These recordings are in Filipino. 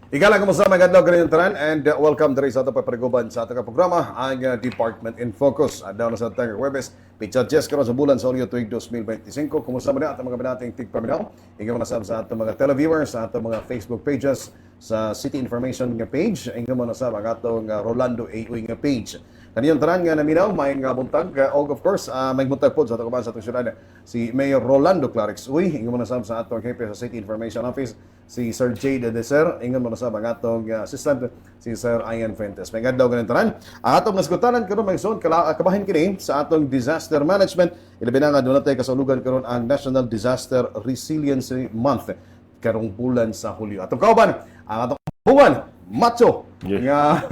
Ikala kumusta mga adlaw ganyan tanan and welcome diri sa ato papariguban sa ato programa ang Department in Focus. Adlaw na sa tayong Webes, pizza Jess karon sa bulan sa Hulyo tuig 2025. Kumusta man ato mga binating tigpaminaw? Ingon na sab sa ato mga televiewers, sa ato mga Facebook pages, sa City Information nga page, ingon na sab ang atong Rolando A. Uy nga page. Kaniyong tanan nga naminaw, may nga buntag, og of course, may buntag po sa ato kaban sa atong syudad si Mayor Rolando Clarix Uy, ingon na sab sa atong hepe sa City Information Office, si Sir J. De Deser, ingon mo na sa mga atong assistant, si Sir Ian Fuentes. May gadaw ganun tanan. Ang atong nasgutanan karon may son kabahin kini sa atong disaster management. Ilabi na nga doon natin kasulugan karon ang National Disaster Resiliency Month karong bulan sa Hulyo. Atong kauban, ang atong buwan, Macho, nga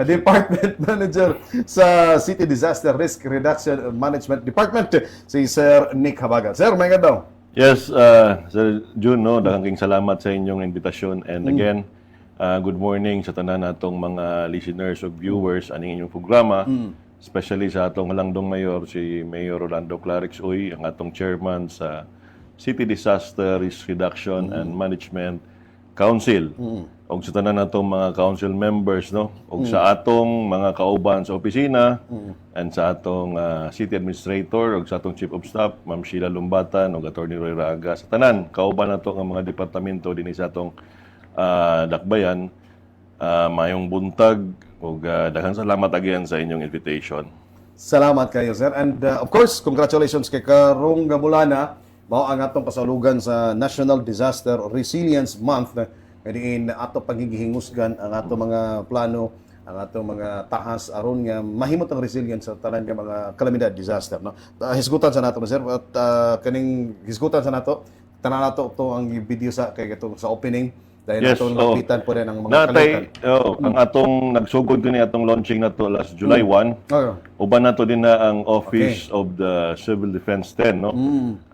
Department Manager sa City Disaster Risk Reduction Management Department, si Sir Nick Habagat. Sir, may gadaw. Yes, Sir June, no, daghang salamat sa inyong invitasyon. And again, good morning sa tanan natong mga listeners o viewers aning inyong programa. Especially sa atong halangdong mayor, si Mayor Rolando Clarix Uy, ang atong chairman sa City Disaster Risk Reduction and Management Council. Og sa tanan natong mga council members, no, og sa atong mga kauban sa opisina, and sa atong city administrator, og sa atong chief of staff, Ma'am Sheila Lumbatan, og Attorney Roy Raga, sa tanan kauban nato nga mga departamento dinhi sa atong dakbayan, mayong buntag, og daghang salamat again sa inyong invitation. Salamat kayo, sir. And of course, congratulations kay karong gamulana mao ang atong kasalugan sa National Disaster Resilience Month na diin ato pagigihingusgan ang ato mga plano, ang ato mga tahas aron nga mahimot ang resilience sa tanan nga mga kalamidad, disaster, no. Hisgutan sa nato, sir, at kaning hisgutan sa nato tanan nato to ang video sa kay ito sa opening dahil Yes, nato lapitan po rin ang mga natay, kalukan. ang atong nagsugod kini atong launching nato last July 1. Uban nato din na ang Office of the Civil Defense 10, no.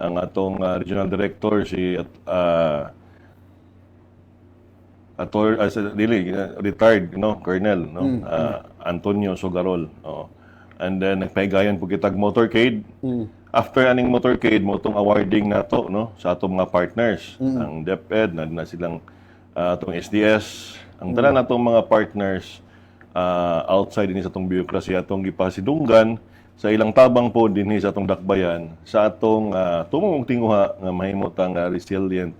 Ang atong regional director si retired, no, Colonel, no, Antonio Sogarol. And then nagpaigayon po kitag motorcade. After aning motorcade mo tong awarding nato, no, sa atong mga partners, ang DepEd na silang atong SDS, ang tanan natong mga partners outside dinhi sa atong bureaucracy atong gipasidunggan sa ilang tabang po dinhi sa atong dakbayan sa atong tumong tinguha nga mahimot ang resilient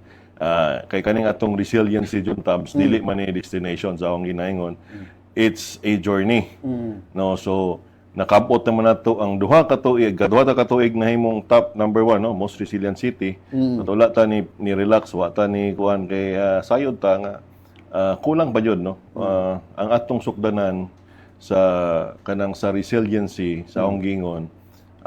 kay kaning atong resiliency juntabs dili man ni destination sa akong ginaingon, it's a journey, no. So nakabot naman nato ang duha ka tuig na himong top number 1, no, most resilient city. So wala ta ni relax, wa ta ni kuan kay sayod ta nga kulang ba yun, no. Ang atong sukdanan sa kanang sa resiliency sa akong gingon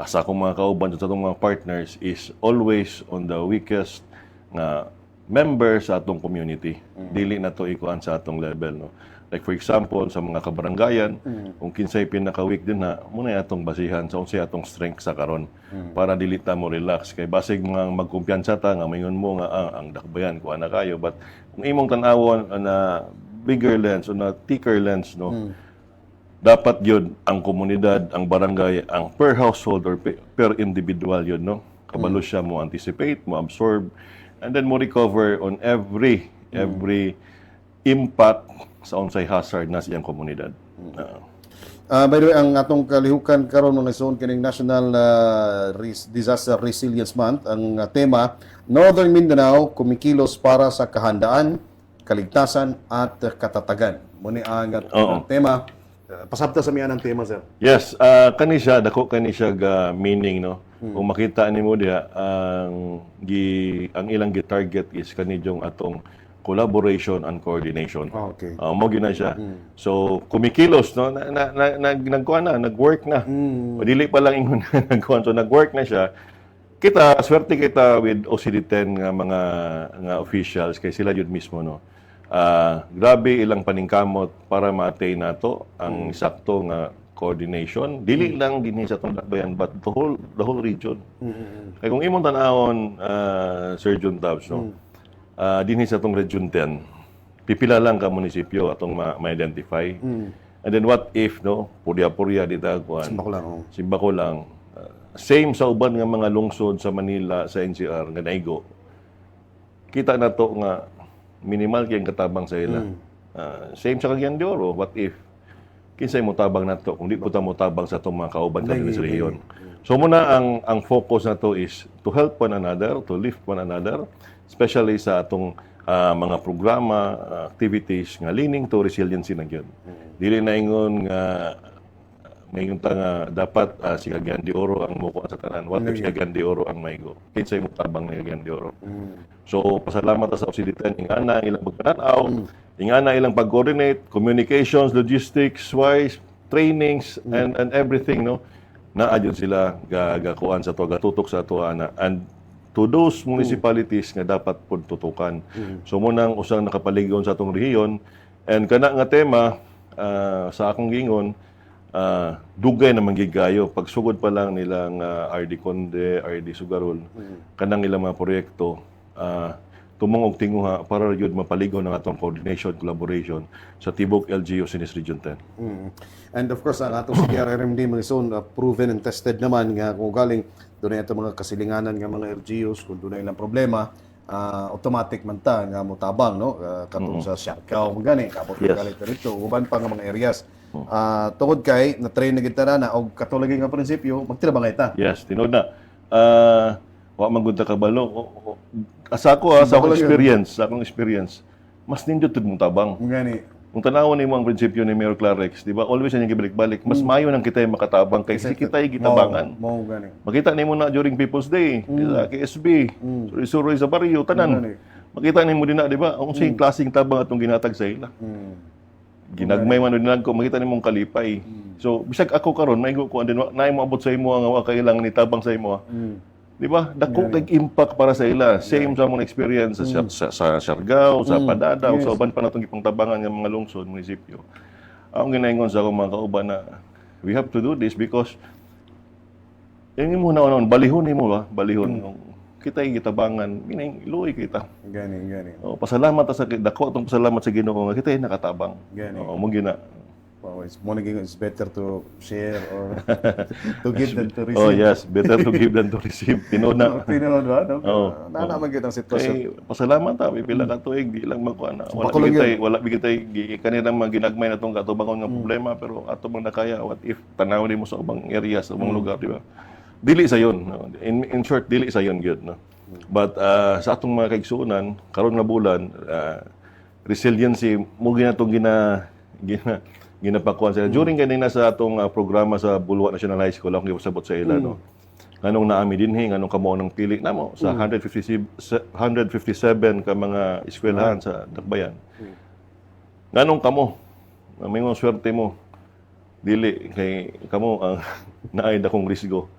asa akong mga kauban sa atong mga partners is always on the weakest nga member sa atong community. Dili na to ikuan sa atong level, no. Like for example, sa mga kabaranggayan, kung kinsay pinaka-weak din na, muna atong basihan sa unsay atong strength sa karon para dili ta mo relax. Kay basig mga magkumpiyansa ta nga mayon mo nga ang dakbayan ko ana kayo, but kung imong tan-awon na bigger lens o na thicker lens, no, dapat yun ang komunidad, ang barangay, ang per household or per individual yun, no. Kabalo siya mo anticipate, mo absorb, and then mo recover on every impact sa unsay hazard na siyang komunidad. By the way, ang atong kalihukan karon mga ison kining National Disaster Resilience Month, ang tema Northern Mindanao kumikilos para sa kahandaan, kaligtasan at katatagan. Muni ang tema. Pasabta sa miyan ang tema, sir. Yes, kani siya dako kani siya meaning, no. Kung makita nimo diha ang ilang gi-target is kanijong atong collaboration and coordination. Okay. Mo gina siya. So kumikilos, no, nagkuan na, nag-work na. Dili pa lang ingon nagkuan, so nag-work na siya. Kita swerte kita with OCD10 nga mga officials kay sila jud mismo, no. Grabe ilang paningkamot para ma-attain nato ang sakto nga coordination. Dili lang dinhi sa atong dakbayan but the whole region. Kay kung imong tan-awon, Sir Jun Tabs, no, dinhi sa atong Region 10, pipila lang ka munisipyo atong ma-identify. And then what if, no, purya-purya dita kuan. Simbako lang. Same sa uban nga mga lungsod sa Manila, sa NCR nga naigo. Kita na to nga minimal kay katabang sa ila. Same sa Cagayan de Oro, what if kinsay mo tabang nato kung di po ta mo tabang sa itong mga kauban sa rehiyon. So muna ang focus na to is to help one another, to lift one another, especially sa atong mga programa, activities nga leaning to resiliency na gyud. Dili na ingon nga mayon ta nga dapat si Cagayan de Oro ang mukuha sa tanan. What if si Cagayan de Oro ang maigo? Kinsay mo tabang ni Cagayan de Oro. So pasalamat ta sa Occidental ingana ilang pagpananaw, ingana ilang pag-coordinate, communications, logistics wise, trainings and everything no. Naa jud sila gagakuan sa to, gatutok sa to ana. And to those municipalities nga dapat pud tutukan. So munang usang nakapaligon sa atong rehiyon and kana nga tema sa akong gingon dugay na manggigayo pagsugod pa lang nilang RD Conde, RD Sugarol kanang ilang mga proyekto tumong og tinguha para yun mapaligaw ng atong coordination collaboration sa tibok LGU Sinis Region 10. And of course, ang atong CDRRMD mga zone proven and tested naman nga kung galing doon na ito mga kasilinganan nga mga LGUs kung doon na ilang problema automatic man ta nga motabang no katong sa Siargao gani kapot galit dito uban pa nga mga areas tungod kay na train na kita na og katulagi nga prinsipyo magtirabangay ta. Yes, tinod na. Wa man gud ta kabalo. Sa akong experience, mas nindot tud mong tabang. Gani. Kung tanawon nimo ang prinsipyo ni Mayor Clarex, di ba? Always ang gibalik-balik. Mas mayo nang kitay makatabang kaysa kitay gitabangan. Mao gani. Makita nimo na during People's Day, sa KSB, suroy sa baryo tanan. Makita nimo din na, di ba? Ang unsay klaseng tabang atong ginatag sa ila. Ginagmay man din ko, makita nimong kalipay. So bisag ako karon maigo ko andin na mo abot sa imo nga wa kailang ni tabang sa imo. Di ba? Dako kay impact para sa ila. Same sa mong experience sa Siargao, sa Padadaw, sa uban pa natong gipangtabangan nga mga lungsod, munisipyo. Ang ginaingon sa akong mga kauban na we have to do this because yung mo na balihon nimo ba? Balihon. Kita gitabangan, minay iluoy kita. Gani. Oh, pasalamat sa dako atong pasalamat sa Ginoo nga kita nakatabang. Oh, mo gina. Wow, it's better to share or to give than to receive. Oh yes, better to give than to receive. Tinod na. Tinod ba? No? Oh. Naman kita ang sitwasyon. Kay pasalamat ta pila ka tuig di lang magkuha na. Wala bigitay kanilang mga ginagmay natong katubangon nga problema pero ato man nakaya what if tanaw nimo sa ubang areas sa ubang lugar di ba? Dili sa yon. No? In short dili sa yon gyud no. But sa atong mga kaigsuonan karon nga bulan resiliency mo ginatong ginapakuan sila. During kanina sa atong programa sa Bulwa National High School, akong gipasabot sa ila, no? Nganong naami dinhi, nganong kamo nang pili namo sa 157 ka mga eskwelahan sa Dakbayan. Nganong kamo? Mingon swerte mo. Dili kay kamo ang naay dakong risgo.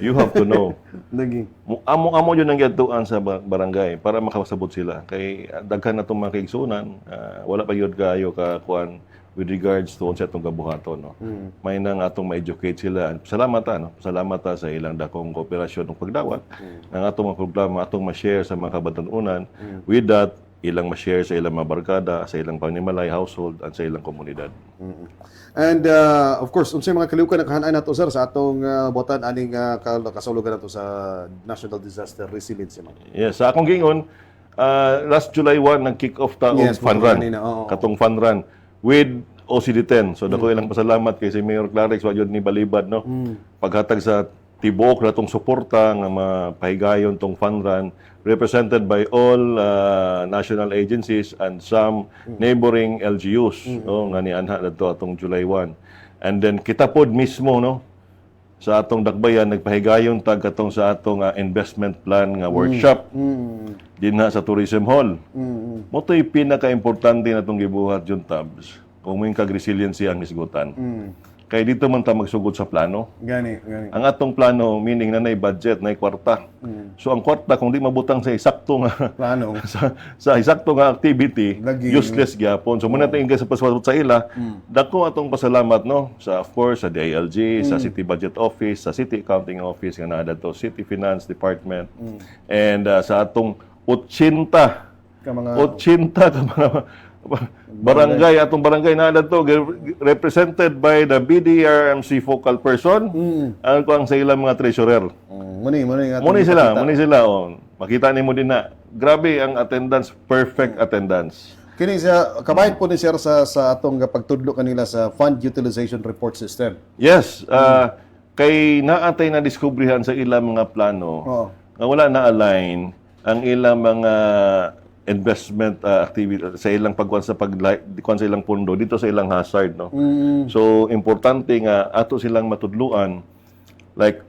You have to know. Amo yun ang gatuan sa barangay para makasabot sila. Kay daghan na itong mga kaigsunan, wala pa yun kayo kakuan with regards to sa atong kabuhaton no. May nang atong ma-educate sila. Salamat no. Salamat sa ilang dakong kooperasyon ng pagdawat ng atong mga programa atong ma-share sa mga kabatanunan. With that ilang ma-share sa ilang mga barkada, sa ilang panimalay household at sa ilang komunidad. And of course, unsay mga kaliukan nakahanay nato sir sa atong botan aning kasulugan nato sa National Disaster Resilience man. Yes, sa akong gingon last July 1 nag-kick off ta og fun run. Katong fun run with OCD10. So dako ilang pasalamat kay si Mayor Clarex wa jud ni balibad no. Paghatag sa tibuok natong suporta nga mapahigayon tong fun run represented by all national agencies and some neighboring LGUs no nga ni anha dadto atong July 1. And then kita pod mismo no sa atong Dakbayan nagpahigayon tag katong sa atong investment plan nga workshop dinha sa Tourism Hall. Mo to'y pinaka-importante natong gibuhat jud tabs kung may kag-resiliency ang hisgutan. Kaya dito man ta magsugod sa plano. Gani. Ang atong plano meaning na nay budget, nay kwarta. So ang kwarta kung di mabutang sa eksakto nga plano sa eksakto nga activity, useless gyapon. So muna tayong sa paswat sa ila, dako atong pasalamat no sa of course sa DILG, sa City Budget Office, sa City Accounting Office nga naa to City Finance Department. And sa atong 80 ka mga barangay atong barangay na to represented by the BDRMC focal person ang kuang sa ilang mga treasurer. Muni sila oh. Makita nimo din na grabe ang attendance, perfect attendance. Kini siya kabayad po ni sir sa atong pagtudlo kanila sa Fund Utilization Report System. Yes, kay naatay na diskubrihan sa ilang mga plano Oo. nga wala na align ang ilang mga investment activity sa ilang pagkuan sa sa ilang pondo dito sa ilang hazard, no. So importante nga ato silang matudluan, like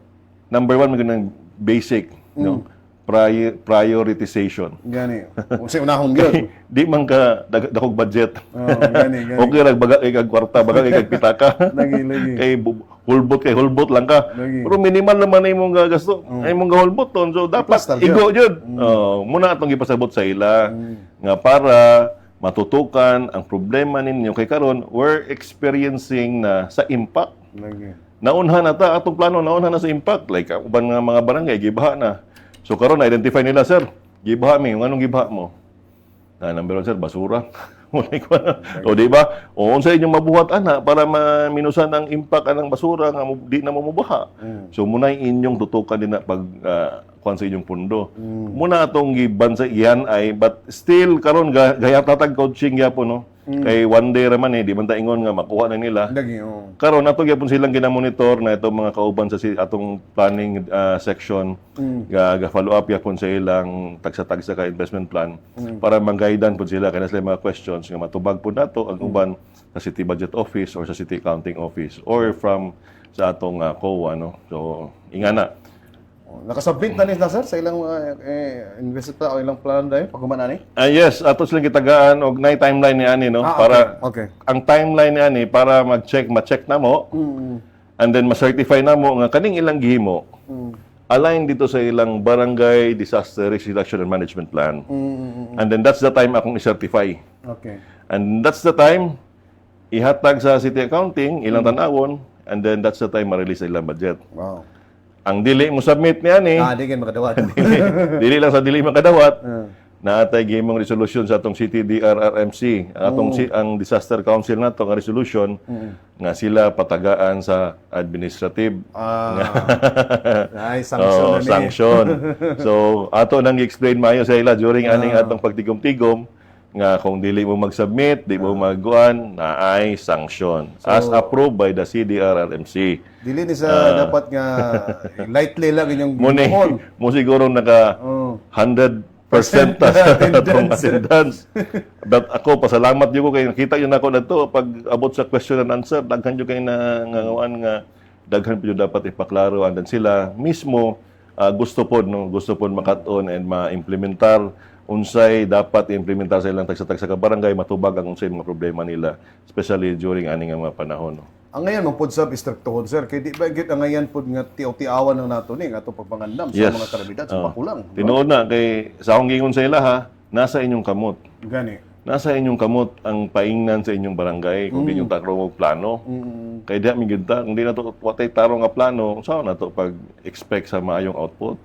number one mga basic, no, prioritization. Gani. Kasi unahon gyud. Di man ka dakog budget. Oh, gani. Okay ra baga kay kwarta, baga kay pitaka. Lagi. Kay hulbot lang ka. Lagi. Pero minimal naman ay mong gasto. Ay mong hulbot ton. So dapat Plus, igo jud. Muna atong gipasabot sa ila nga para matutukan ang problema ninyo kay karon we're experiencing na sa impact. Lagi. Naunhan na ta atong plano, naunhan na sa impact, like uban nga mga barangay gibaha na. So karon na-identify nila, sir, gibaha mi, anong gibaha mo? Number one, sir, basura. O di ba? O unsa inyong mabuhat ana para maminusan ang impact anang basura nga di na mo mubaha. So muna inyong tutukan din na pag kuan sa inyong pundo. Muna atong giban sa iyan ay but still karon gaya tatag coaching gyapon, no. Kay one day raman di man ta ingon nga makuha na nila. Lagi. Karon ato gyapon silang ginamonitor na itong mga kauban sa atong planning section ga follow up gyapon sa ilang tagsa-tagsa ka investment plan para mag-guidean pud sila kana sila mga questions nga matubag pud nato ang uban sa city budget office or sa city accounting office or from sa atong COA, no. So ingana Nakasubmit na nila sir sa ilang investment o ilang plan dahil pagkuman ani? yes, ato silang gitagaan og nay timeline ni ani, no, para okay. ang timeline ni ani para ma-check na mo. And then ma-certify na mo nga kaning ilang gihimo. Align dito sa ilang barangay disaster risk reduction and management plan. And then that's the time akong i-certify. Okay. And that's the time ihatag sa city accounting ilang tanawon, and then that's the time ma-release sa ilang budget. Wow. Ang dili mo submit ni ani, Di kayo makadawat. dili lang sa dili makadawat. Naatay gihimong resolution sa atong CTDRRMC, ang Disaster Council nato nga resolution nga sila patagaan sa administrative Ay, sanction na ni. sanction. So ato nang i-explain maayo sa ila during aning atong pagtigom-tigom nga kung dili mo mag-submit, di mo magguan, na ay sanction as approved by the CDRRMC. Dili ni sa dapat nga lightly lang inyong Muni, buhol. mo siguro naka 100% atong attendance. But ako, pasalamat yun ko kay nakita yun ako na to pag abot sa question and answer, daghan yun kayo na ngawaan nga daghan po yun dapat ipaklaro, and then sila mismo gusto po makaton and ma-implementar unsay dapat i-implementar sa ilang tagsa-tagsa ka barangay, matubag ang unsay mga problema nila, especially during aning mga panahon. No? Ang ngayon mo pod sab istruktuhon sir kay di ba gid ang ngayon pod nga tiaw-tiawan ng nato ni ato pagpangandam sa mga kalidad sa pakulang. Tinuod na kay sa akong gingon sa ila ha, nasa inyong kamot. Gani. Nasa inyong kamot ang paingnan sa inyong barangay kung di nyo tarong og plano. Kay diha mi gyud ta kung di na to watay tarong nga plano, sao na to pag expect sa maayong output.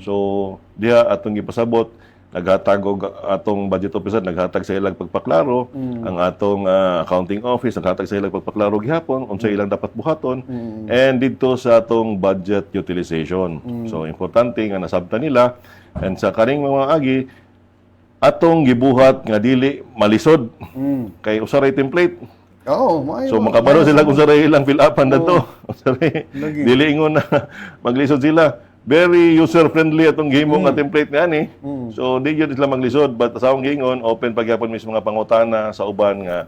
So diha atong gipasabot naghatag og atong budget officer naghatag sa ilang pagpaklaro, ang atong accounting office naghatag sa ilang pagpaklaro gihapon unsay ilang dapat buhaton, and dito sa atong budget utilization. So importante nga nasabtan nila, and sa kaning mga agi atong gibuhat nga dili malisod kay usaray template. Maayo. So makabaro sila kung saray ilang fill upan dito. Usaray dili ingon na maglisod sila. Very user-friendly atong gihimo nga template nga ni. So, di yun sila maglisod. But sa akong gingon, open pagyapon mismo mga pangutana sa uban nga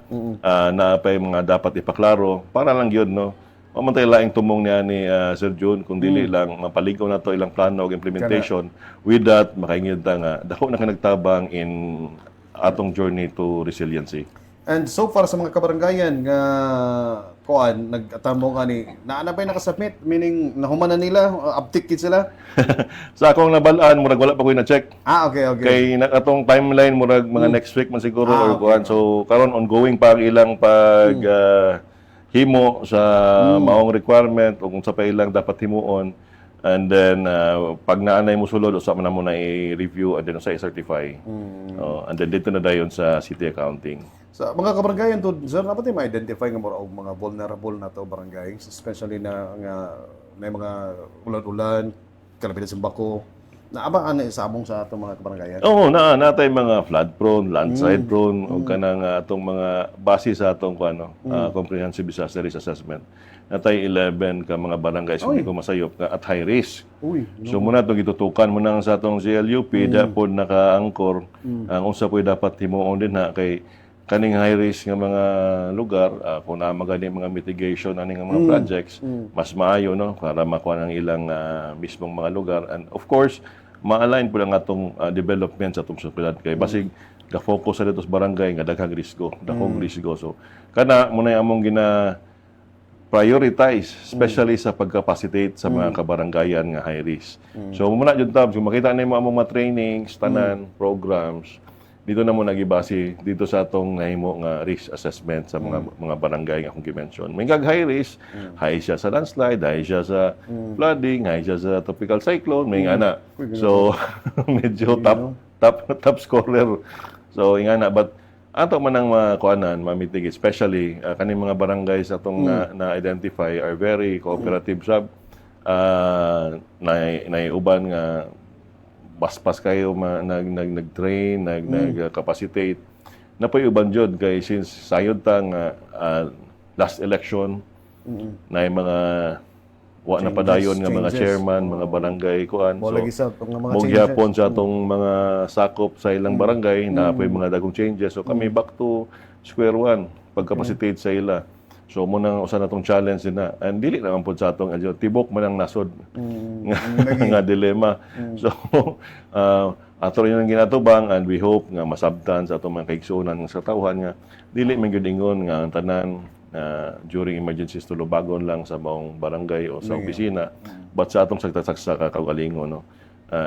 naapay mga dapat ipaklaro. Para lang yun, no? Mamantay laing tumong niya ni Sir June, kung dili lang mapaligaw na to ilang plano o implementation. With that, makaingid ta nga, dako na ka nagtabang in atong journey to resiliency. And so far sa mga kabarangayan nga kuan nagtambong ani naana ba nakasubmit, meaning nahuman na nila, uptick kit sila? Sa akong nabalaan, murag wala pa ko na-check. Okay. Kay atong timeline murag mga next week man siguro or kuan. So karon ongoing pa ang ilang pag himo sa maong requirement o kung sa pa ilang dapat himuon. And then pag naanay mo sulod usa man na mo na i-review and then sa i-certify. And then dito na dayon sa city accounting. Sa mga kabarangayan to, sir, dapat ay ma-identify nga mga vulnerable na to barangay, especially na nga may mga ulan-ulan, kalabit sa bako, Naaba ano isabong sa atong mga kabarangayan. Oo, natay mga flood prone, landslide prone, o kanang atong mga base sa atong comprehensive disaster risk assessment. Natay 11 ka mga barangays hindi ko masayop nga at high risk. Uy, So muna itong gitutukan mo nang sa atong CLUP, dapod naka-angkor, ang unsa po'y dapat himuon din na kay kaning high risk nga mga lugar, kung na magani mga mitigation ani nga mga projects, mas maayo no para makuha ang ilang mismong mga lugar. And of course, ma-align po lang atong development sa atong syudad kay basig ga-focus sa dito sa barangay nga daghang risgo, dakong risgo. So kana muna among gina prioritize, especially sa pagcapacitate sa mga kabarangayan nga high risk. So muna jud tab, kung makita nimo among mga trainings, tanan, programs, dito na mo nagibase dito sa atong nahimo nga risk assessment sa mga barangay nga akong gi-mention. May high risk, high siya sa landslide, high siya sa flooding, high siya sa tropical cyclone, may ana. So medyo top scorer. So ingana but ato man ang makuanan, mamitigate, especially kaning mga barangay sa atong na-identify are very cooperative sab. Naiuban nga baspas kayo nag-train, nag-capacitate. Napoy uban jud kay since sayod ta nga last election na mga wa na padayon nga mga chairman, mga barangay kuan. Mo lagi sa itong mga Mo gyapon sa atong mga sakop sa ilang barangay na po'y mga dagong changes. So kami back to square one pagcapacitate sa ila. So mo nang usa natong challenge na and dili naman pud sa atong tibok man ang nasod nga dilema. So ato rin ang ginatubang and we hope nga masabtan sa atong mga kaigsuonan sa tawhan nga dili man gyud ingon nga ang tanan during emergencies tulubagon lang sa maong barangay o sa opisina but sa atong sagta-sagsa kaugalingon no.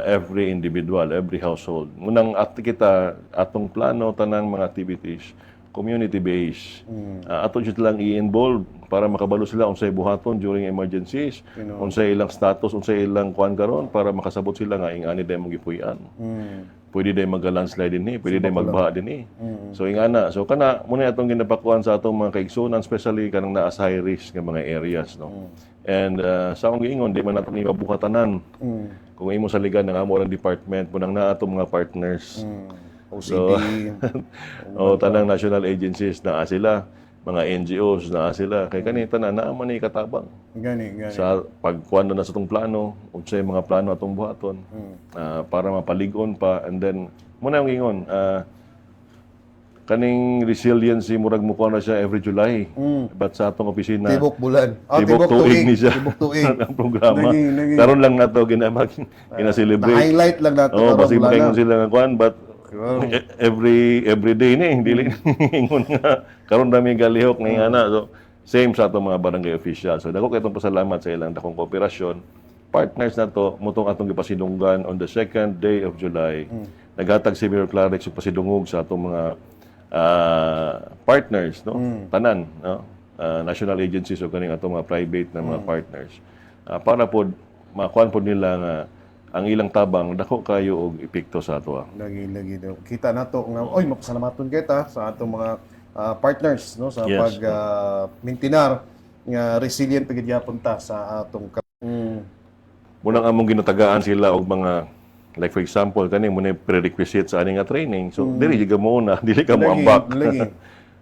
Every individual, every household. Munang kita atong plano tanang mga activities community-based. Ato jud lang i-involve para makabalo sila unsay buhaton during emergencies, unsay ilang status, unsay ilang kuan karon para makasabot sila nga ingani day mong gipuy-an. Pwede day mag-landslide dinhi, pwede day magbaha dinhi. So ingana, so kana muna atong ginapakuan sa atong mga kaigsuonan, especially kanang naa sa high risk nga mga areas no. And sa akong giingon di man nato ni mabuhatanan. Kung imo sa ligan ng amo ang department punang naa atong mga partners. OCD. Tanang national agencies na sila, mga NGOs na sila. Kay kanita na man ni katabang. Gani. Sa pagkuan na sa itong plano, unsay mga plano atong buhaton para mapaligon pa and then muna yung ingon kaning resiliency murag mo na siya every July. But sa atong opisina Tibok bulan. Tibok tuig ni siya. Tibok tuig. ang programa. Naging. Karon lang nato gina-celebrate. Na-highlight lang nato basi makaingon sila nga kuan but every day ni dili ingon nga karon dami galihok nga ana. So same sa atong mga barangay officials. So dako kay itong pasalamat sa ilang dakong kooperasyon. Partners na to mutong atong gipasidunggan on the second day of July. Naghatag si Mayor Clarix og pasidungog sa atong mga partners no tanan no national agencies o kaning atong mga private na mga partners para pod makuan pod nila nga ang ilang tabang dako kayo og epekto sa ato. Lagi daw. Kita nato nga oy mapasalamaton kita sa atong mga partners no sa Yes. pag maintinar nga resilient pagid gyapon ta sa atong Munang among ginatagaan sila og mga like for example kani mo na prerequisite sa ani nga training. So dili gyud mo na dili ka mo ambak. lagi.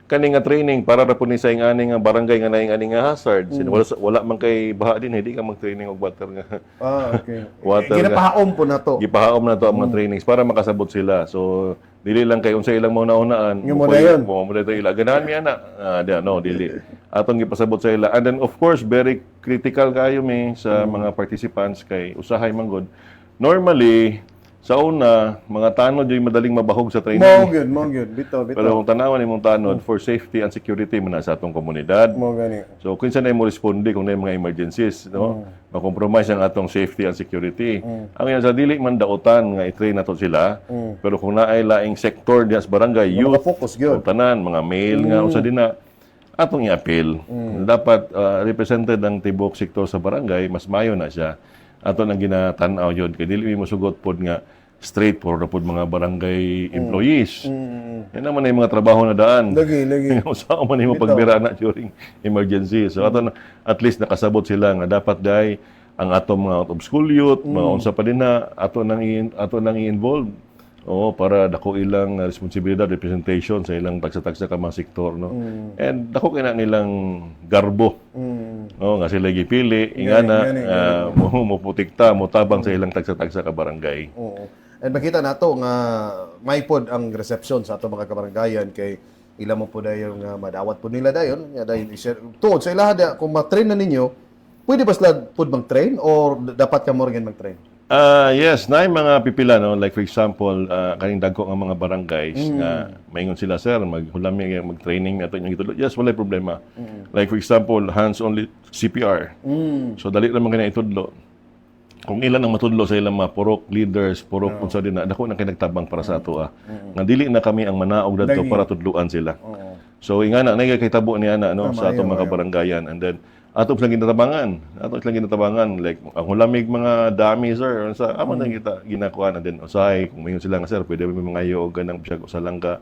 Kani nga training para ra pud ni sa ingani nga barangay nga naing ani nga hazard. Wala man kay baha din hindi ka mag-training og water nga. Okay. Water Ginapahaom po na to. Gipahaom na to ang mga trainings para makasabot sila. So dili lang kay unsa ilang mga naunaan. Yung mo na yun. Mo na ila ganahan mi ana. Dili. Atong gipasabot sa ila. And then of course very critical kayo mi sa mga participants kay usahay man gud. Normally sa una, mga tanod yung madaling mabahog sa training. Mo gyud. Bito. Pero kung tanawan imong tanod for safety and security mo na sa atong komunidad. Mo gani. So kinsa na mo responde kung na mga emergencies, no? Ma-compromise ang atong safety and security. Ang yan sa dili man daotan nga i-train nato sila. Pero kung naay laing sector diha sa barangay, youth, Focus o gyud. tanan, mga male nga unsa dina atong i-appeal. Dapat represented ang tibok sektor sa barangay, mas mayo na siya. Ato nang ginatan-aw yun. Kaya dili mo sugot pod nga straight for pod mga barangay employees. Yan naman na yung mga trabaho na daan. Lagi. Saan man yung pagbira na during emergency. So ato at least nakasabot sila nga dapat dai ang atong mga out of school youth, mga unsa pa din na ato nang i-involve. Oo, para dako ilang responsibilidad, representation sa ilang tagsa-tagsa ka mga sektor, no. And dako kina nilang garbo. No, nga sila gipili, ingana mo putikta, mo tabang sa ilang tagsa-tagsa ka barangay. Oo. And makita nato nga may pod ang reception sa ato mga kabarangayan kay ila mo po dayon nga madawat po nila dayon nga dayon tuod sa ilaha kung ma-train na ninyo, pwede ba sila pod mag-train or dapat ka mo rin mag-train? Yes, na mga pipila, no? Like for example, kaning dagko nga mga barangays nga maingon sila, sir, maghulami mag-training nato yung itudlo. Yes, walay problema. Like for example, hands-on CPR. So dali ra man kina itudlo. Kung ilan ang matudlo sa ilang mga purok leaders, purok unsa din na dako na kinagtabang para sa ato nga dili na kami ang manaog dadto para tudluan sila. So ingana nay kay tabo ni ana no sa ato mga kabarangayan, and then ato lang ginatabangan like ang hulamig mga dami, sir, sa amo na kita ginakuha na din usahay kung mayon sila nga, sir, pwede may mga iyo ganang bisag sa langka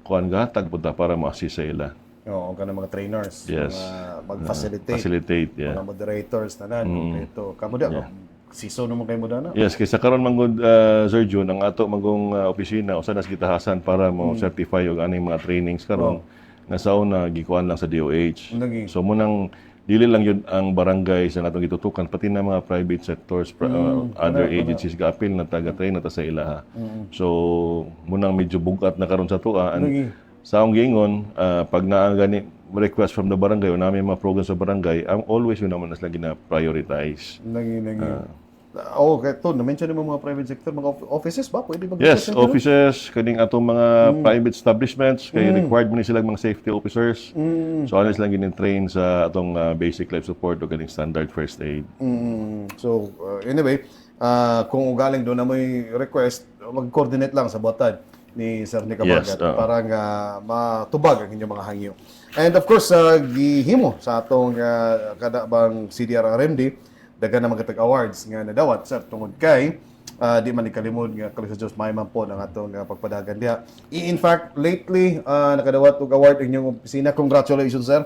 kuan gatag punta para ma-assist sa ila. Oo, kanang mga trainers, Yes. mag-facilitate, yeah. mga moderators tanan. Ito, kamo da siso naman kay mo dana. Yes, kaysa karon manggod Sir June, ang ato magong opisina usa nas gitahasan para mo certify og aning mga trainings karon nga sa una gikuan lang sa DOH. So munang dili lang yun ang barangay sa natong gitutukan, pati na mga private sectors, other agencies ga-appeal na taga-train na ta sa ilaha. So munang medyo bugat na karon sa tuwa. Sa akong giingon, pag naa gani request from the barangay o namin mga program sa barangay, always yun naman nas lagi na prioritize. Okay, to na-mention mo mga private sector, mga offices ba? Pwede ba? Yes, offices, kaning atong mga private establishments, kay required mo ni silang mga safety officers. So, ano silang ginin-train sa atong basic life support o kaning standard first aid. So, anyway, kung ugaling doon na may request, mag-coordinate lang sa buwatan ni Sir Nicabagat para nga matubag ang inyong mga hangyo. And of course, gihimo sa atong kadabang CDR-RMD, dagan na mga awards nga nadawat sir tungod kay di man ikalimod nga kali sa Dios may man po ang atong pagpadagan diha. In fact, lately nakadawat og award ang inyong opisina. Congratulations, sir.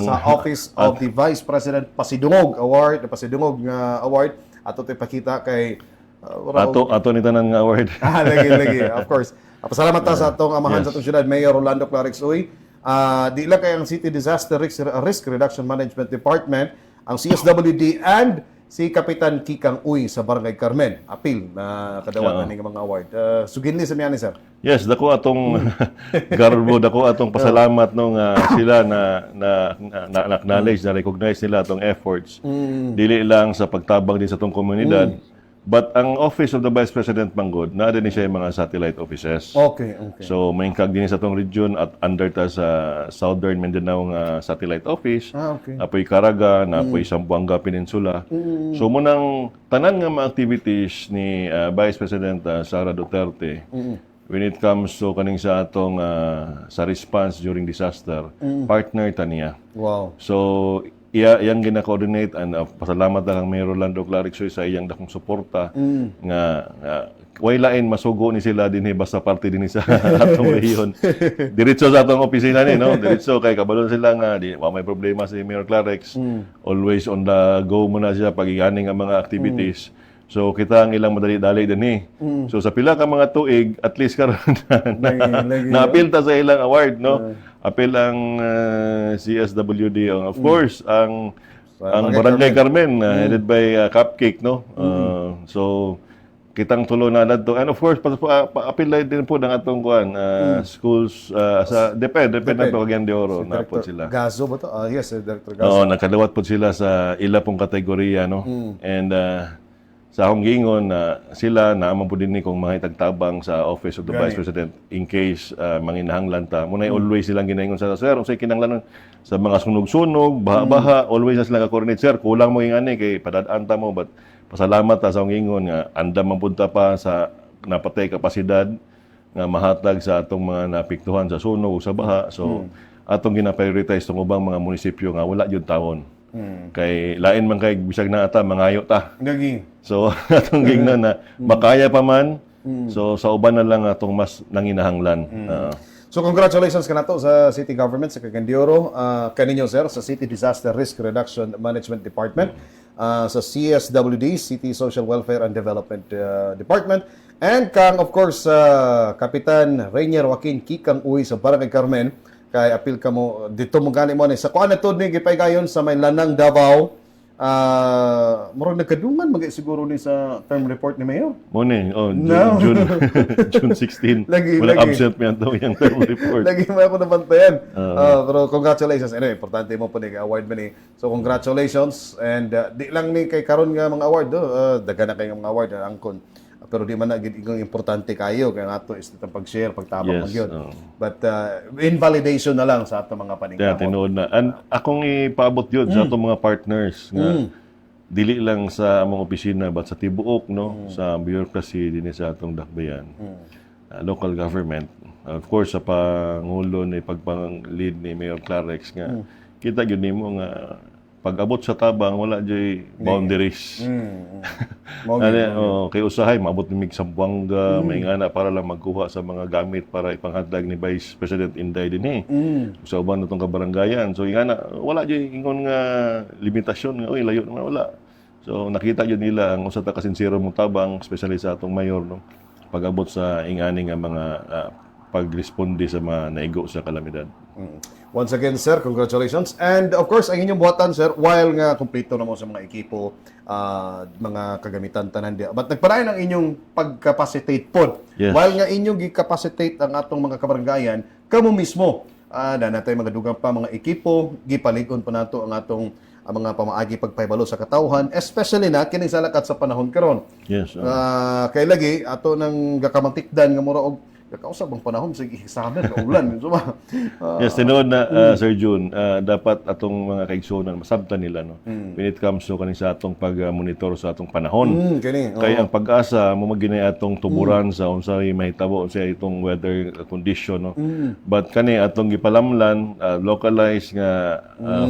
Sa Office of the Vice President Pasidungog Award, Pasidungog nga award ato tay pakita kay ato ni tanan nga award. Lagi. Of course. Pasalamat ta sa atong amahan sa atong syudad, Mayor Rolando Clarix Uy. Di lang kay ang City Disaster Risk Reduction Management Department, ang CSWD, and si Kapitan Kikang Uy sa Barangay Carmen. Apil na kadawat ng mga award. Suginli sa miyani, sir. Yes, dako atong garbo, dako atong pasalamat no nga sila na acknowledge, na recognize nila atong efforts. Dili lang sa pagtabang din sa atong komunidad, but ang Office of the Vice President manggod, na din siya yung mga satellite offices. Okay. So may kag din sa atong region at under ta sa Southern Mindanao nga satellite office. Okay. Apoy Caraga, apoy Zamboanga Peninsula. So munang tanan nga mga activities ni Vice President Sara Duterte when it comes to kaning sa atong sa response during disaster, partner ta niya. Wow. So iyang gina-coordinate, and pasalamat na kang Mayor Rolando Clarix sa iyang dakong suporta nga way lain masugo ni sila dinhi basta parte dinhi sa atong rehiyon. Diretso sa atong opisina ni, no? Diretso kay kabalo sila nga di may problema si Mayor Clarix. Always on the go muna siya pag iganing ang mga activities. So kita ang ilang madali-dali dinhi. So sa pila ka mga tuig, at least karon na-appeal ta sa ilang award, no? Appeal ang CSWD, of course ang Barangay Carmen, headed by Cupcake, no? So kitang tulo na nadto, and of course appeal din po ng atong kuan schools sa depende ng Cagayan de Oro na po sila. Gazo ba to? Yes, Director Gazo. Oo, nakadawat po sila sa ila pong kategorya, no? And sa akong giingon na sila naamang po din ni kung mga itagtabang sa Office of the Vice President in case manginahanglan ta. Muna always silang ginaingon sa sir, unsay kinahanglan sa mga sunog-sunog, baha-baha, always na sila ka-coordinate, sir. Kulang mo ingani kay padadaan ta mo, but pasalamat ta sa akong giingon nga andam man pud ta pa sa napatay kapasidad nga mahatag sa atong mga napiktuhan sa sunog o sa baha. So atong gina-prioritize tong ubang mga munisipyo nga wala jud tawon. Kay lain man kay bisag na ata mangayo ta. So atong gingnan na makaya pa man. So sa uban na lang atong mas nanginahanglan. So congratulations kanato sa City Government sa Cagayan de Oro, kaninyo, sir, sa City Disaster Risk Reduction Management Department. sa CSWD, City Social Welfare and Development Department. And kang, of course, Kapitan Rainier Joaquin Kikang Uy sa Barangay Carmen, kay apil ka mo, dito mo gani mo ni sa kuan na to ni gipay gayon sa may Lanang Davao. Murag nagkadungan siguro ni sa term report ni Mayor. Morning, No. June 16. Lagi. Walang absent mo yan daw yung term report. Lagi mo ako nabantayan. Pero congratulations. Anyway, importante mo po ni award man ni. So congratulations, and di lang ni kay karon nga mga award daga na kay mga award angkon. Pero di man na gid igong importante kayo kay ato is itong pag-share, pagtabang Yes, magyud. But invalidation na lang sa ato mga Kaya paningkamot. tinuod na. And akong ipaabot yun sa atong mga partners nga dili lang sa among opisina but sa tibuok no sa bureaucracy dinhi sa atong dakbayan. Local government. Of course sa pangulo ni pagpang-lead ni Mayor Clarex nga kita gyud nimo nga pag-abot sa tabang wala jay boundaries. Kay usahay maabot ni mig Sambuanga may ngana para lang magkuha sa mga gamit para ipanghatag ni Vice President Inday dinhi. Sa uban natong kabarangayan. So ingana wala jay ingon nga limitasyon nga oy layo naman wala. So nakita jud nila ang usa ta ka sincere mong tabang especially sa atong mayor no. Pag-abot sa ingani nga mga pagresponde sa mga naigo sa kalamidad. Once again, sir, congratulations. And of course, ang inyong buhatan, sir, while nga kumpleto na mo sa mga ekipo, mga kagamitan tanan diya. But nagpadayon ang inyong pag-capacitate pod. Yes. While nga inyong gi-capacitate ang atong mga kabaranggayan, kamo mismo, na natay mga dugang pa mga ekipo, gipalig-on pa nato ang atong mga pamaagi pagpaybalo sa katawhan, especially na kining sa lakat sa panahon karon. Yes. Kay lagi ato nang gakamantikdan nga mura og kakausap ang panahon sa hisaban ng ulan. So, Yes, tinuod na Sir June, dapat atong mga kaigsunan masabtan nila no. When it comes to kaning sa atong pag-monitor sa atong panahon. kini. Kay ang pag-asa mo maginay atong tuburan sa unsay mahitabo sa itong weather condition no. But kani atong gipalamlan localized nga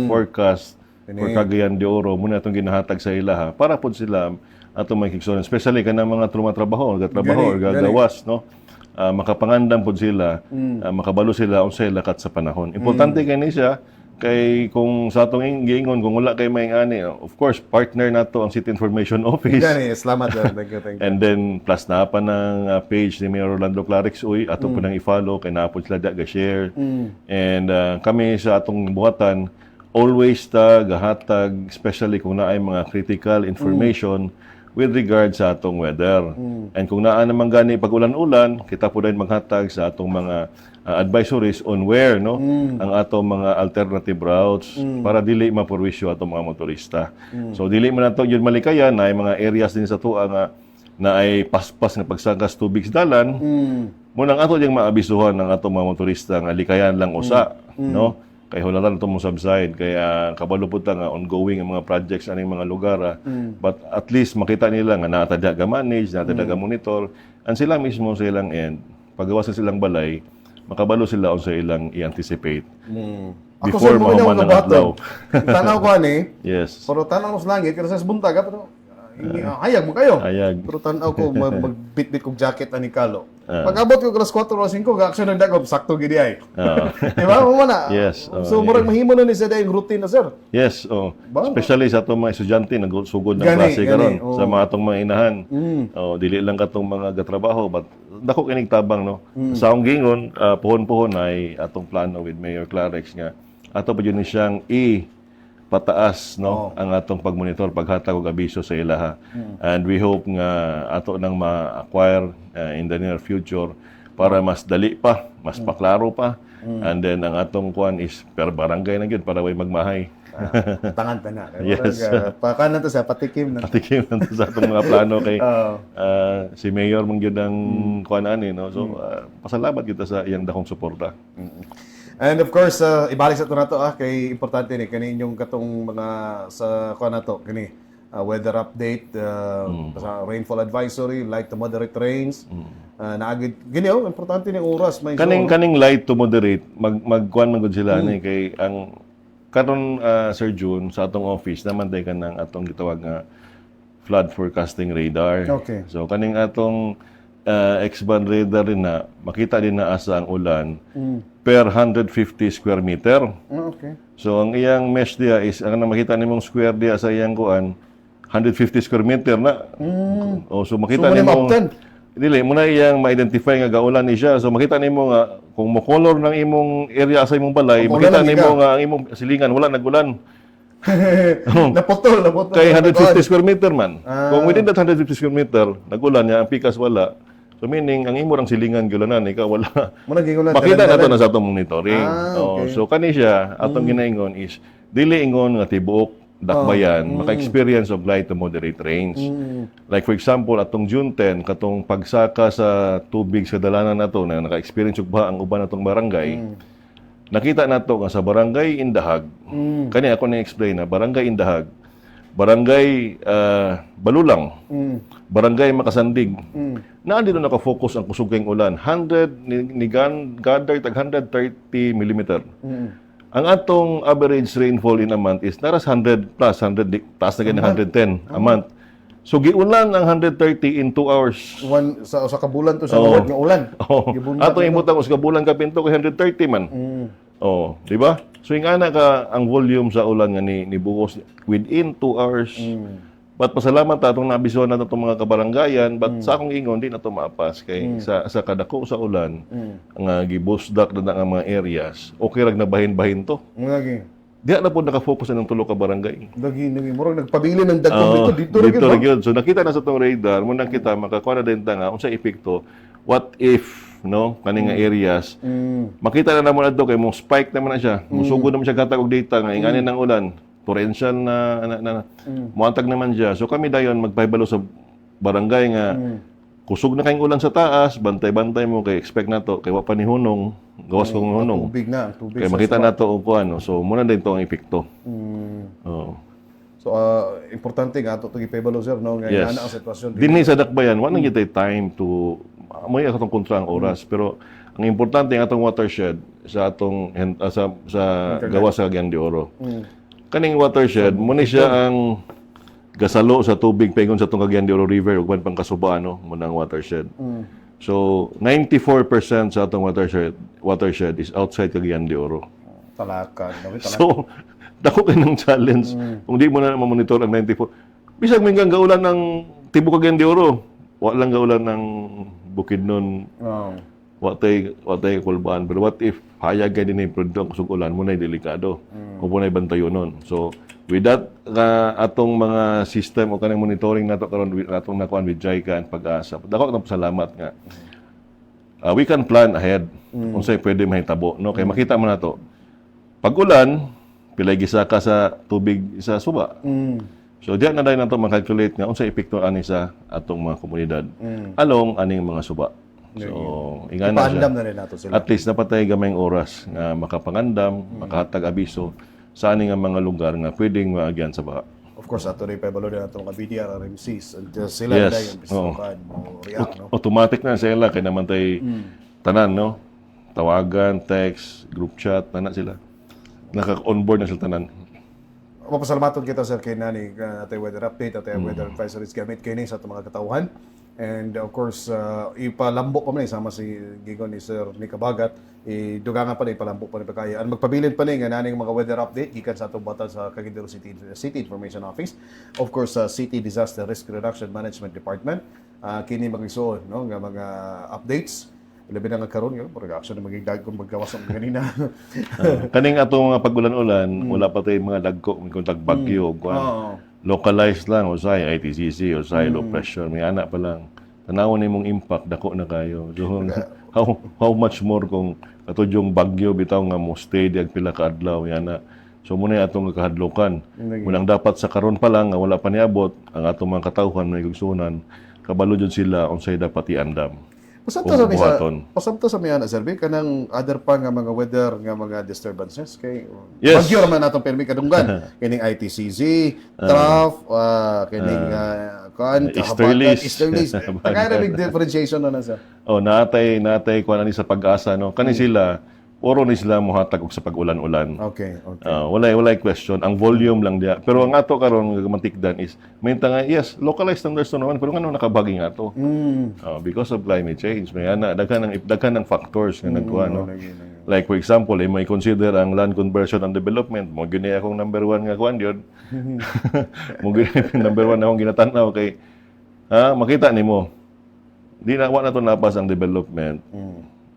forecast for Cagayan de Oro muna atong ginahatag sa ilaha para pod sila atong mga kaigsunan, especially kanang mga trumatrabaho, gatrabaho or gagawas no. Makapangandam pod sila, makabalo sila unsay lakat sa panahon. Importante kay ni siya kay kung sa atong giingon kung wala kay may ani, of course partner nato ang City Information Office. Gani, salamat sir. Thank you. And then plus na pa ng page ni Mayor Orlando Clarix uy ato po nang i-follow kay napod sila da ga-share. And kami sa atong buhatan always ta gahatag especially kung naay mga critical information with regard sa atong weather. And kung naa naman gani pag ulan-ulan, kita po din maghatag sa atong mga advisories on where no ang atong mga alternative routes para dili mapurwisyo atong mga motorista. So dili man nato yun malikayan na mga areas din sa tuwa nga na ay paspas nga pagsagas tubig sa dalan. Munang ato diyang maabisuhan ng atong mga motorista nga likayan lang usa, no? Kay hulatan ito mong subside, kaya kabalo po nga ongoing ang mga projects aning mga lugar. But at least makita nila nga natadya ga manage, natadya ga monitor, and sila mismo sa ilang end, paggawa sa silang balay, makabalo sila sa ilang i-anticipate. Before mahuman ng adlaw. Tanaw ko ani, Yes. pero tanaw sa langit, kasi sa buntag, pero hayag mo kayo. Hayag. Pero tanaw ko, magbitbit kong jacket ani kalo. Pag-abot ko alas 4 o 5, ga-action ng dagom, sakto gini ay. Di ba? Mo na. Yes. So, murag mahimo na ni sa dayong routine na, sir. Yes, especially sa atong mga estudyante nagsugod ng Gani, klase karon gani, sa mga atong mga inahan. Dili lang katong mga gatrabaho but dako kining tabang no. Sa akong gingon puhon-puhon ay atong plano with Mayor Clarex nga ato pa yun ni siyang pataas no ang atong pagmonitor paghatag og abiso sa ilaha. And we hope nga ato nang ma-acquire in the near future para mas dali pa, mas paklaro pa. And then ang atong kuan is per barangay na gyud para way magmahay. Tangan ta na. Yes. Pakanan to sa patikim na. Patikim na to sa atong mga plano kay si Mayor mong gyud ang kuan ani no. So pasalamat kita sa iyang dakong suporta. And of course, ibalik sa ito na ito, kay importante ni kani inyong katong mga sa kuha na ito, kani weather update, sa rainfall advisory, light to moderate rains, naagid, ganyan, importante ni oras. May Kaning light to moderate, magkuhan man gud sila ni kay ang karon Sir June sa atong office naman tay ka ng atong gitawag nga flood forecasting radar. Okay. So kaning atong X-band radar rin na makita din na asa ang ulan per 150 square meter. Okay. So ang iyang mesh dia is ang makita nimong square dia sa iyang kuan 150 square meter na. Oh, so makita So, nimo maptan. dili mo na iyang ma-identify nga gaulan ni siya. So makita nimo nga kung mo color ng imong area sa imong balay, Ang makita ulan nimo ka. nga ang imong silingan wala nagulan. Naputol. Kay 150 square meter man. Ah. Kung within that 150 square meter, nagulan niya, ang pikas wala. So meaning, ang imo ang silingan gulanan, ikaw wala. Muna gingulan. Makita na to na sa atong monitoring. Ah, Oh, okay. so kani siya, atong ginaingon is, dili ingon nga tibuok dakbayan, maka-experience of light to moderate rains. Like for example, atong June 10, katong pagsaka sa tubig sa dalanan nato na naka-experience og baha ang uban natong barangay, nakita nato nga sa barangay Indahag, kani ako na-explain na barangay Indahag, barangay Balulang, barangay Makasandig, na dito naka-focus ang kusog kayong ulan. 100 ni gather tag 130 mm. Ang atong average rainfall in a month is naras 100 plus, 100, taas na ganyan 110 a month. So, giulan ang 130 in 2 hours. Sa kabulan to sa award nga ulan. Oh, Gibunga atong imutang us kabulan ka pinto kay 130 man. Oh, di ba? So ing ana ka ang volume sa ulan nga ni buhos within 2 hours. But pasalamat ta atong nabisuhan na itong mga kabaranggayan, but sa akong ingon di na to maapas kay sa kadako sa ulan nga gibusdak na ang mga areas. Okay rag nabahin-bahin to. Lagi. Diya na po nakafocus ng tulo ka barangay. Lagi. Murag nagpabili ng dagkong dito. Dito ra gyud. So nakita na sa tong radar, mo nakita makakuha na din ta nga unsa epekto. What if no kaning nga areas makita na namo adto kay mo spike naman na siya. Musugod naman siya katag og data nga ingani ng ulan. Torrential na muantag naman siya. So kami dayon magpahibalo sa barangay nga kusog na kayong ulan sa taas, bantay-bantay mo kay expect nato kay wa pa ni hunong, gawas kong hunong. Tubig na. Tubig Kay sa makita nato og kuano. So muna din to ang epekto. Oo. So, importante nga ito ipebalo, sir, no? Ngayon, Yes. ana ang sitwasyon. Dinhi sa dakbayan, wala nang time to may atong kontra ang oras, pero ang importante ang atong watershed sa atong sa gawas sa Cagayan de Oro. Kaning watershed mo ni siya ang gasalo sa tubig paingon sa atong Cagayan de Oro River ug man pang kasubano mo nang watershed. So 94% sa atong watershed is outside Cagayan de Oro. Talakan. So dako kay ng challenge kung di mo na ma-monitor ang 94. Bisag may gaulan ng Tibok Cagayan de Oro, wa lang gaulan ng Bukidnon, watay kulbaan. Pero what if hayag ka din yung produkto ang kusog ulan, muna delikado. Kung muna bantayo nun. So, with that, atong mga system o kanang monitoring nato karon atong nakuan with JICA and Pag-asa. Dako na salamat nga. We can plan ahead kung sa'yo pwede mahitabo. No? Kaya makita mo na to. Pag ulan, pilay gisaka sa tubig sa suba. So, diyan na dahil na ito makalculate nga unsa epekto ani sa atong mga komunidad. Along aning mga suba. So, ingana siya. Ipaandam na rin nato sila. At least napatay gamayng oras nga makapangandam, makahatag abiso sa aning nga mga lugar nga pwedeng maagyan sa baha. Of course, ato rin ipebalo din nato mga BDR, RMCs. Until sila Yes. na yung pistokan mo react, no? Automatic na sila kay naman tay tanan no. Tawagan, text, group chat, tanan sila. Naka-onboard na sila tanan. Mapasalamaton kita, sir, kay nani atay weather update, atay weather advisories gamit kini sa atong mga katawhan. And of course, ipalambo pa man sama si gigon ni Sir Nick Abagat, idugangan pa ni palambo pa ni kaya. Ang magpabilin pa ni nga naning mga weather update gikan sa atong batan sa Cagayan de Oro City Information Office. Of course, sa City Disaster Risk Reduction Management Department, kini magisuon no nga mga updates. Labi na nga karon nga production na maging dagkong maggawas ang kanina. Kaning atong mga pagulan-ulan, wala pa tay mga dagko kung tagbagyo kuan. Localized lang usay ITCC, usay low pressure, may ana pa lang. Tanawon nimong impact dako na kayo. So, how much more kung katudyong bagyo bitaw nga mo stay diag pila ka adlaw yana. So muna atong kahadlokan. Munang dapat sa karon pa lang nga wala pa niabot ang atong mga katawhan may gugsunan, kabalo jud sila unsay dapat iandam. Pasamto sa miyan, sir, kanang other pa nga mga weather nga mga disturbances kay Yes. bagyo naman natong permi kadunggan kining ITCZ, TRAF, kining Easterlies. Easterlies. Tagay na big differentiation na sir. Oh, natay kuan ani sa Pag-asa no. Kani sila oro ni sila mohatag og sa pag-ulan-ulan. Okay. Walay question. Ang volume lang diya. Pero ang ato karon nga matikdan is may nga yes, localized thunderstorm naman pero ngano nakabagi nga ato. Because of climate change. May ana daghan ng factors nga nagkuha no. Like for example, may consider ang land conversion and development. Mo gyud ni akong number one nga kuan yun. Mo gyud number one akong ginatanaw kay makita nimo. Di na wa na to napas ang development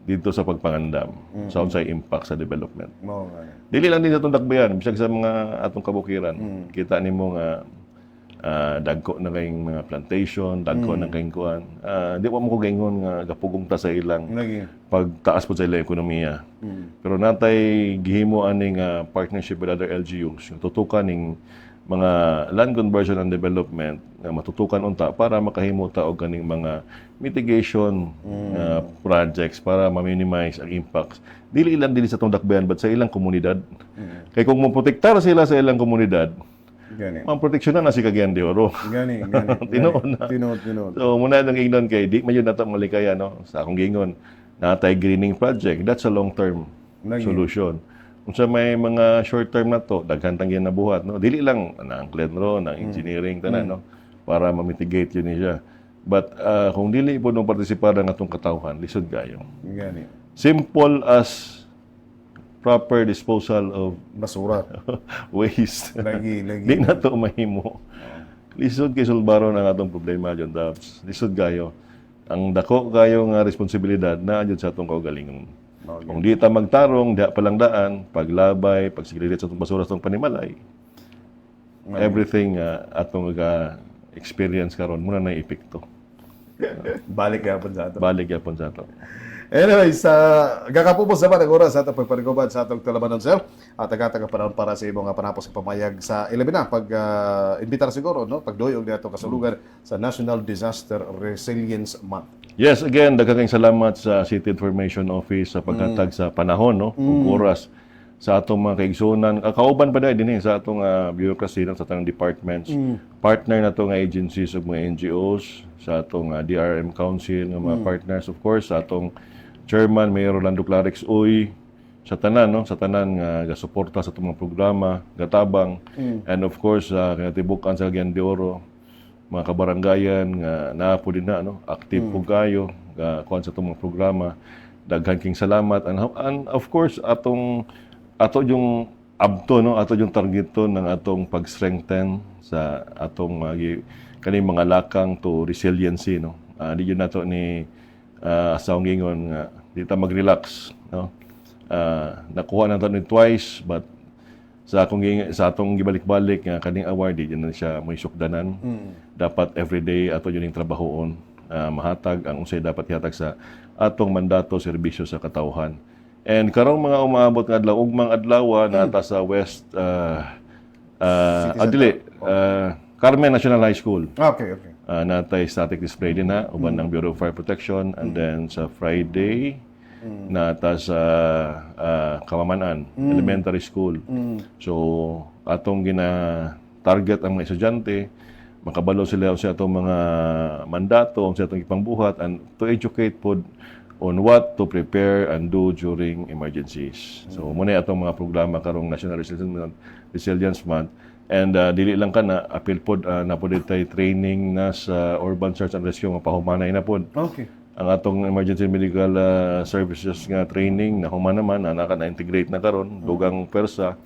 dito sa pagpangandam. Sa unsay impact sa development. Mo nga. Dili lang din sa itong dakbayan, bisag sa mga atong kabukiran. Kita nimo nga dagko na kayong mga plantation, dagko na kayong kuan. Di pa mo ko gaingon nga gapugong ta sa ilang Lagi. pagtaas po sa ilang ekonomiya. Pero natay gihimo aning partnership with other LGUs, yung tutukan ning mga land conversion and development nga matutukan unta para makahimo ta og kaning mga mitigation projects para ma-minimize ang impacts. Dili lang dili sa tong dakbayan but sa ilang komunidad. Kay kung moprotektar sila sa ilang komunidad, Gani. proteksyonan na si Cagayan de Oro. Gani. Tinuod na. Tinuod. So muna nang ignon kay di mayon nato malikaya no sa akong gingon natay greening project, that's a long term solution. Unsa may mga short term na to daghan tang ginabuhat no dili lang ang Clenro ng engineering tanan no para ma-mitigate yun siya. But kung dili po nung partisipar ang atong katawhan lisod kayo. Gani. Simple as proper disposal of Basura. waste. Lagi. Di na to mahimo. Lisod kay sulbaron ang atong problema John Dabs. Lisod kayo. Ang dako kayo nga responsibilidad na jud sa atong kaugalingon. Okay. Kung di ta magtarong, diha palang daan, paglabay, pagsigilid sa atong basura sa atong panimalay, everything atong experience karon muna na epekto. Balik yapon sa ato. Balik yapon sa ato. Anyways, gakapupos naman ang oras sa atong pagpariguban sa atong Talabanon, sir. At tagatang panahon para sa imong panapos sa pamayag sa 11 na pag-invitar siguro, no? Pagduyog niya itong kasulugan sa National Disaster Resilience Month. Yes, again, daghang salamat sa City Information Office sa paghatag sa panahon, no? Ug oras sa atong mga kaigsunan. Kauban pa dahil din sa atong bureaucracy sa tanang departments. Partner na to nga agencies ug mga NGOs, sa atong DRM Council nga mga partners, of course, sa atong Chairman Mayor Rolando Clarix Uy, sa tanan no sa tanan nga gasuporta sa atong mga programa gatabang and of course kinatibukan sa Cagayan de Oro mga kabarangayan nga naa po din na no active po kayo kuan sa atong mga programa daghan king salamat and of course ato yung abto no ato yung targeto ng atong pag-strengthen sa atong kaning mga lakang to resiliency no di yun nato ni asawang gingon nga di ta mag-relax no. Nakuha na ni twice but sa atong gibalik-balik nga kaning award di na siya may sukdanan. Dapat everyday ato yun yung trabahoon mahatag ang unsay dapat ihatag sa atong mandato serbisyo sa katawhan. And karong mga umaabot nga adlaw ugmang adlaw nata sa West Carmen National High School. Okay. Natay static display din na uban ng Bureau of Fire Protection and then sa Friday nata sa Kamamanan Elementary School. So atong target ang mga estudyante makabalo sila sa atong mga mandato sa atong ipangbuhat and to educate pod on what to prepare and do during emergencies. So muna atong mga programa karong National Resilience Month. And dili lang kana apil pod na pod tay training na sa Urban Search and Rescue nga pahumanay na pod. Okay. Ang atong emergency medical services nga training na human naman na integrate na karon dugang persa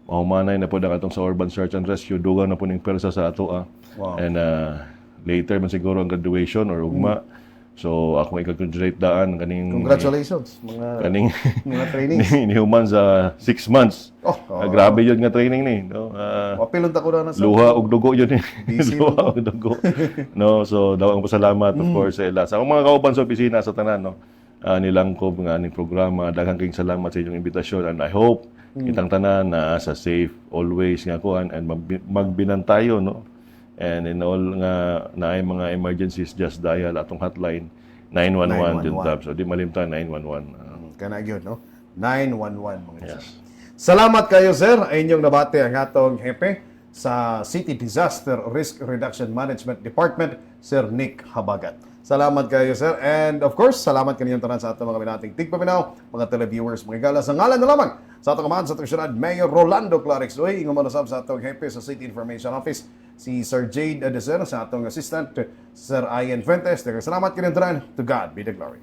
mahumanay na pod ang atong sa Urban Search and Rescue dugang na pod ning persa sa ato Wow. and later man siguro ang graduation or ugma. So ako i-congratulate daan kaning Congratulations mga trainings. ni human sa 6 months. Grabe yun nga training ni, no. Wapilon ta ko na sa Luha og dugo yun eh. Busy Luha og dugo. No, so dawang pasalamat of course sa ila. Sa akong mga kauban sa opisina sa tanan no. Nilangkob nga ning programa, daghang king salamat sa inyong imbitasyon and I hope kitang tanan na sa safe always nga kuan and magbinantayo no. And in all nga naay mga emergencies just dial atong hotline 911 jud tab. So di malimtan 911. Kana gyud no. 911 mga Yes. Salamat kayo sir ay inyong nabati ang atong hepe sa City Disaster Risk Reduction Management Department, Sir Nick Habagat. Salamat kayo sir and of course salamat kaninyong tanan sa atong mga binating tigpaminaw, mga televiewers, mga igala sa ngalan na lamang sa atong kamahan sa atong syudad Mayor Rolando Clarix Uy, ingon manusab sa atong hepe sa City Information Office si Sir Jade Adesero sa atong assistant Sir Ian Fuentes. Salamat kaninyong tanan. To God be the glory.